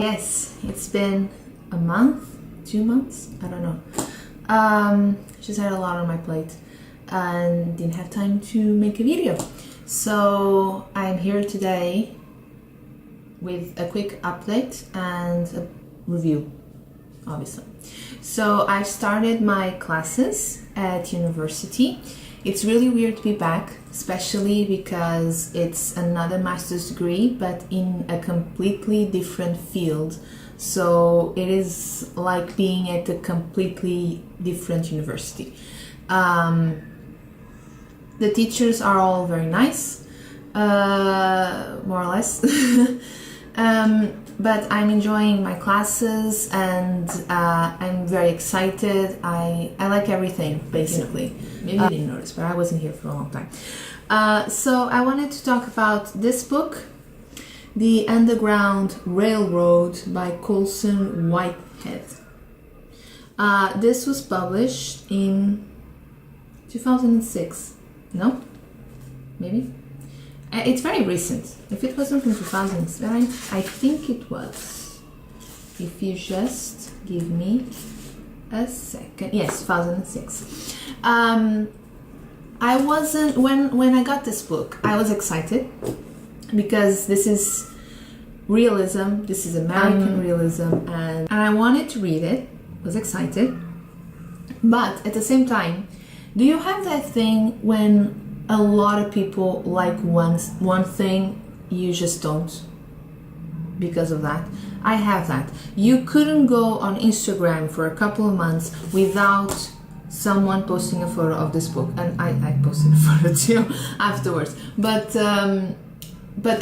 Yes, it's been a month, 2 months, I don't know. Just had a lot on my plate and didn't have time to make a video. So I'm here today with a quick update and a review, obviously. So I started my classes at university. It's really weird to be back, especially because it's another master's degree, but in a completely different field. So it is like being at a completely different university. The teachers are all very nice, more or less. But I'm enjoying my classes and I'm very excited. I like everything, basically. Maybe you didn't notice, but I wasn't here for a long time. So I wanted to talk about this book, The Underground Railroad by Colson Whitehead. This was published in 2006. No? Maybe? It's very recent. If it wasn't from 2007, I think it was. If you just give me a second. Yes, 2006. I wasn't, when I got this book, I was excited because this is realism, this is American realism, and I wanted to read it, was excited. But at the same time, do you have that thing when a lot of people like one thing, you just don't because of that? I have that. You couldn't go on Instagram for a couple of months without someone posting a photo of this book, and I posted a photo too afterwards. But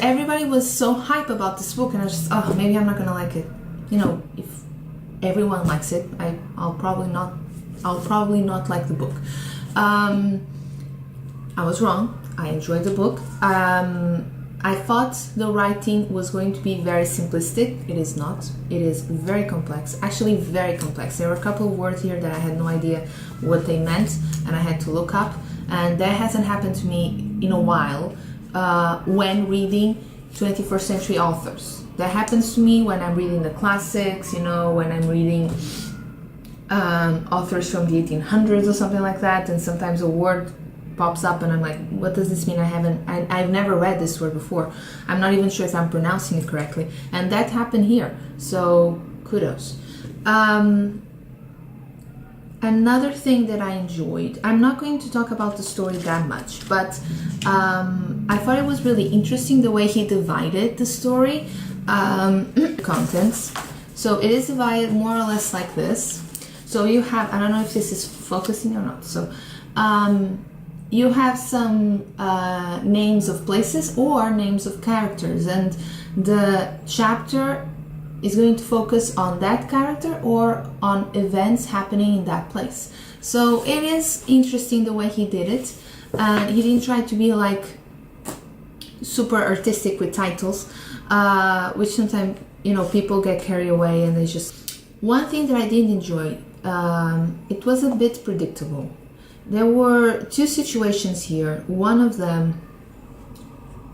everybody was so hype about this book, and I was just, oh, maybe I'm not gonna like it. You know, if everyone likes it, I'll probably not like the book. I was wrong. I enjoyed the book. I thought the writing was going to be very simplistic. It is not. It is very complex. Actually, very complex. There were a couple of words here that I had no idea what they meant, and I had to look up. And that hasn't happened to me in a while when reading 21st century authors. That happens to me when I'm reading the classics, you know, when I'm reading authors from the 1800s or something like that, and sometimes a word pops up and I'm like, what does this mean? I've never read this word before. I'm not even sure if I'm pronouncing it correctly. And that happened here. So kudos. Another thing that I enjoyed, I'm not going to talk about the story that much, but I thought it was really interesting the way he divided the story, contents. So it is divided more or less like this. So you have, I don't know if this is focusing or not. So you have some names of places or names of characters, and the chapter is going to focus on that character or on events happening in that place. So it is interesting the way he did it. He didn't try to be like super artistic with titles, which sometimes, you know, people get carried away and they just... One thing that I didn't enjoy, it was a bit predictable. There were two situations here. One of them,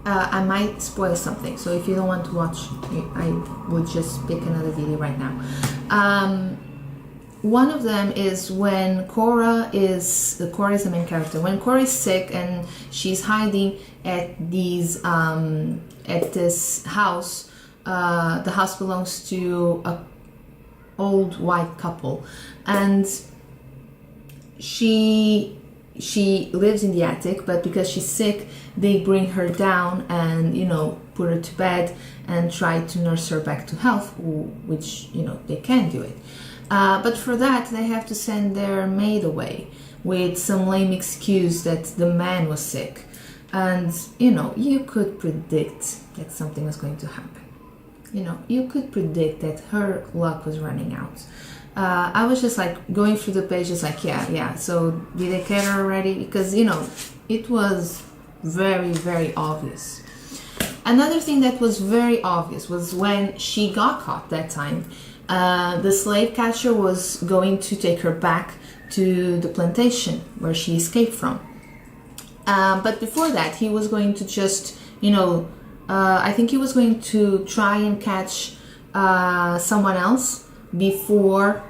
I might spoil something, so if you don't want to watch, I would just pick another video right now. One of them is when Cora is the main character. When Cora is sick and she's hiding at this house. The house belongs to a old white couple, and she lives in the attic, but because she's sick, they bring her down and, you know, put her to bed and try to nurse her back to health, which, you know, they can do it. But for that, they have to send their maid away with some lame excuse that the man was sick. And, you know, you could predict that something was going to happen. You know, you could predict that her luck was running out. I was just like going through the pages like, yeah, so did they get her already? Because, you know, it was very, very obvious. Another thing that was very obvious was when she got caught that time, the slave catcher was going to take her back to the plantation where she escaped from. But before that, he was going to just, you know, I think he was going to try and catch someone else before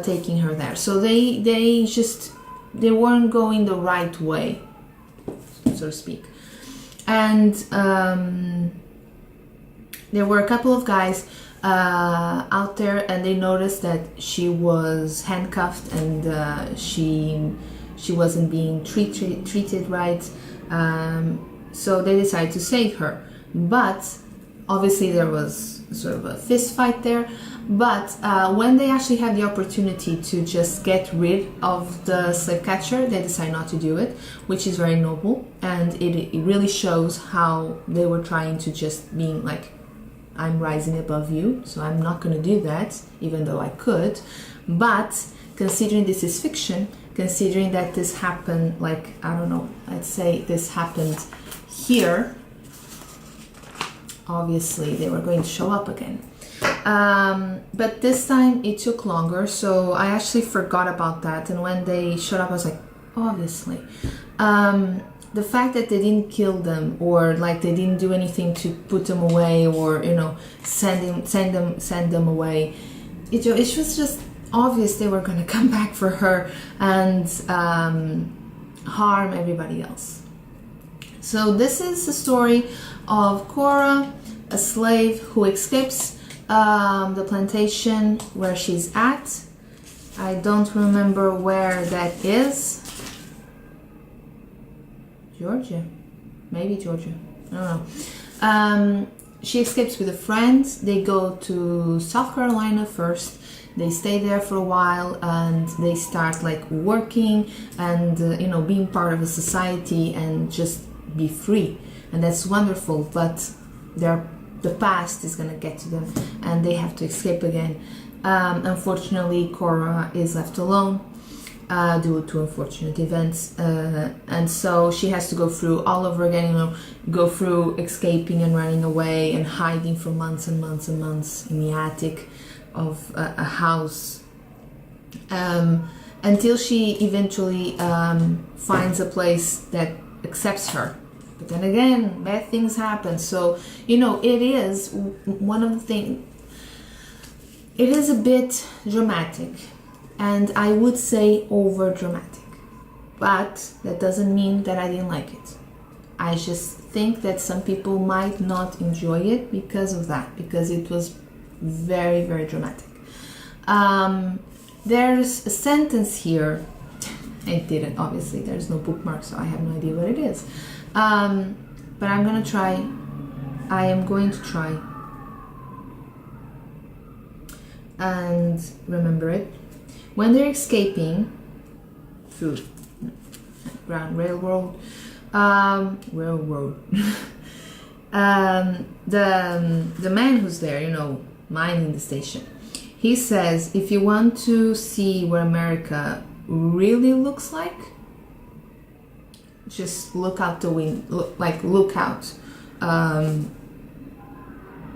taking her there. So they weren't going the right way, so to speak. And there were a couple of guys out there, and they noticed that she was handcuffed and she wasn't being treated right. So they decided to save her. But obviously there was sort of a fist fight there. But when they actually had the opportunity to just get rid of the slave catcher, they decided not to do it, which is very noble. And it really shows how they were trying to just being like, I'm rising above you, so I'm not going to do that, even though I could. But considering this is fiction, considering that this happened, like, I don't know, let's say this happened here, obviously they were going to show up again. But this time it took longer, so I actually forgot about that. And when they showed up, I was like, obviously. The fact that they didn't kill them, or like they didn't do anything to put them away, or send them away, it was just obvious they were going to come back for her and harm everybody else. So this is the story of Cora, a slave who escapes the plantation where she's at. I don't remember where that is. Georgia, maybe Georgia, I don't know. She escapes with a friend. They go to South Carolina first. They stay there for a while, and they start like working and being part of a society and just be free. And that's wonderful. But the past is gonna get to them, and they have to escape again. Unfortunately, Cora is left alone due to unfortunate events, and so she has to go through all over again, go through escaping and running away and hiding for months and months and months in the attic of a house, until she eventually finds a place that accepts her. But then again, bad things happen. So it is one of the things. It is a bit dramatic, and I would say over dramatic, but that doesn't mean that I didn't like it. I just think that some people might not enjoy it because of that, because it was very, very dramatic. There's a sentence here. I didn't, obviously, there's no bookmark, so I have no idea what it is. But I am going to try and remember it. When they're escaping through Ground Railroad, the man who's there, minding the station, he says, if you want to see what America really looks like, just look out the window, look out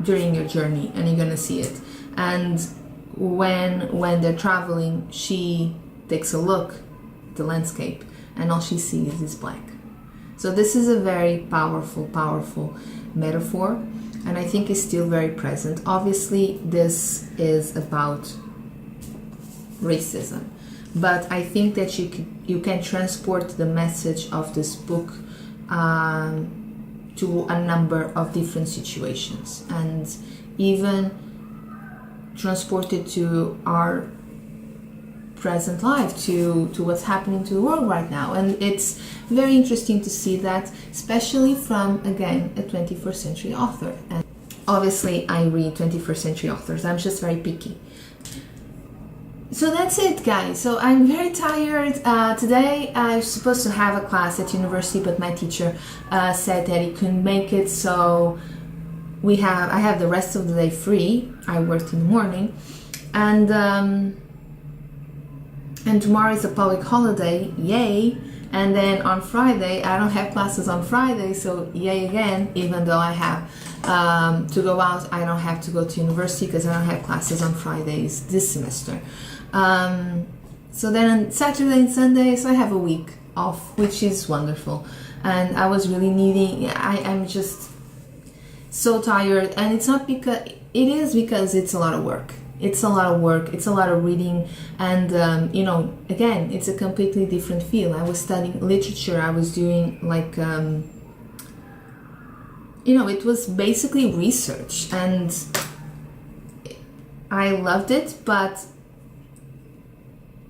during your journey, and you're gonna see it. And when they're traveling, she takes a look at the landscape, and all she sees is black. So this is a very powerful metaphor, and I think it's still very present. Obviously, this is about racism, but I think that you can transport the message of this book to a number of different situations, and even transport it to our present life, to what's happening to the world right now. And it's very interesting to see that, especially from, again, a 21st century author. And obviously I read 21st century authors, I'm just very picky. So that's it, guys. So I'm very tired. Today I was supposed to have a class at university, but my teacher said that he couldn't make it, so I have the rest of the day free. I worked in the morning, and tomorrow is a public holiday, yay. And then on Friday, I don't have classes on Friday, so yay again. Even though I have to go out, I don't have to go to university because I don't have classes on Fridays this semester. So then on Saturday and Sunday, so I have a week off, which is wonderful. And I was really needing, I'm just so tired. And it's not because, it is because it's a lot of work. It's a lot of work, it's a lot of reading, and you know, again, it's a completely different field. I was studying literature, I was doing like, you know, it was basically research, and I loved it, but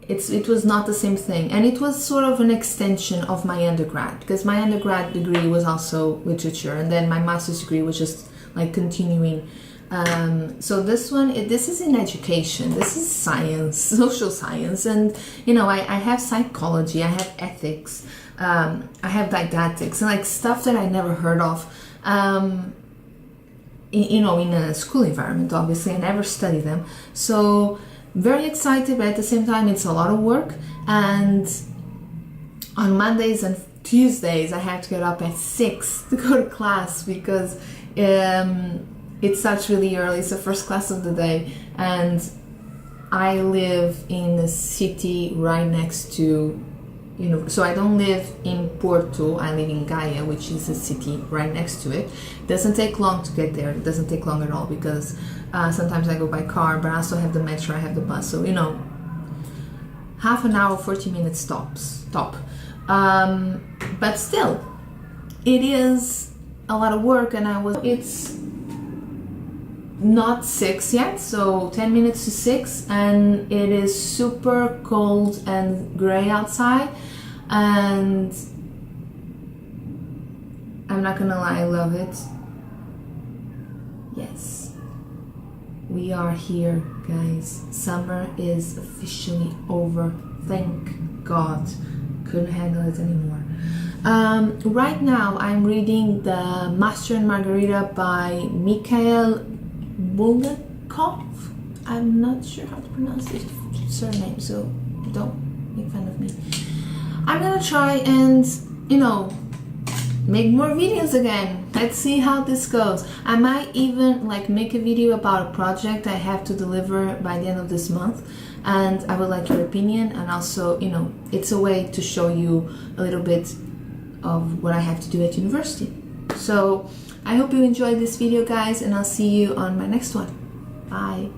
it was not the same thing. And it was sort of an extension of my undergrad, because my undergrad degree was also literature, and then my master's degree was just like continuing. So this one, this is in education, this is science, social science, and you know, I have psychology, I have ethics, I have didactics, and like stuff that I never heard of, you know, in a school environment. Obviously, I never studied them, so very excited, but at the same time, it's a lot of work. And on Mondays and Tuesdays, I have to get up at 6 to go to class, because it starts really early. It's the first class of the day, and I live in a city right next to, you know, so I don't live in Porto, I live in Gaia, which is a city right next to it. It doesn't take long to get there, it doesn't take long at all, because sometimes I go by car, but I also have the metro, I have the bus, so you know, half an hour, 40 minutes stop. But still, it is a lot of work, and it's not 6 yet, so 10 minutes to 6, and it is super cold and gray outside, and I'm not gonna lie, I love it. Yes, we are here, guys. Summer is officially over, thank God. Couldn't handle it anymore. Right now I'm reading The Master and Margarita by Mikhail Bulgakov. I'm not sure how to pronounce his surname, so don't make fun of me. I'm gonna try and, you know, make more videos again. Let's see how this goes. I might even like make a video about a project I have to deliver by the end of this month, and I would like your opinion. And also, you know, it's a way to show you a little bit of what I have to do at university. So I hope you enjoyed this video, guys, and I'll see you on my next one. Bye.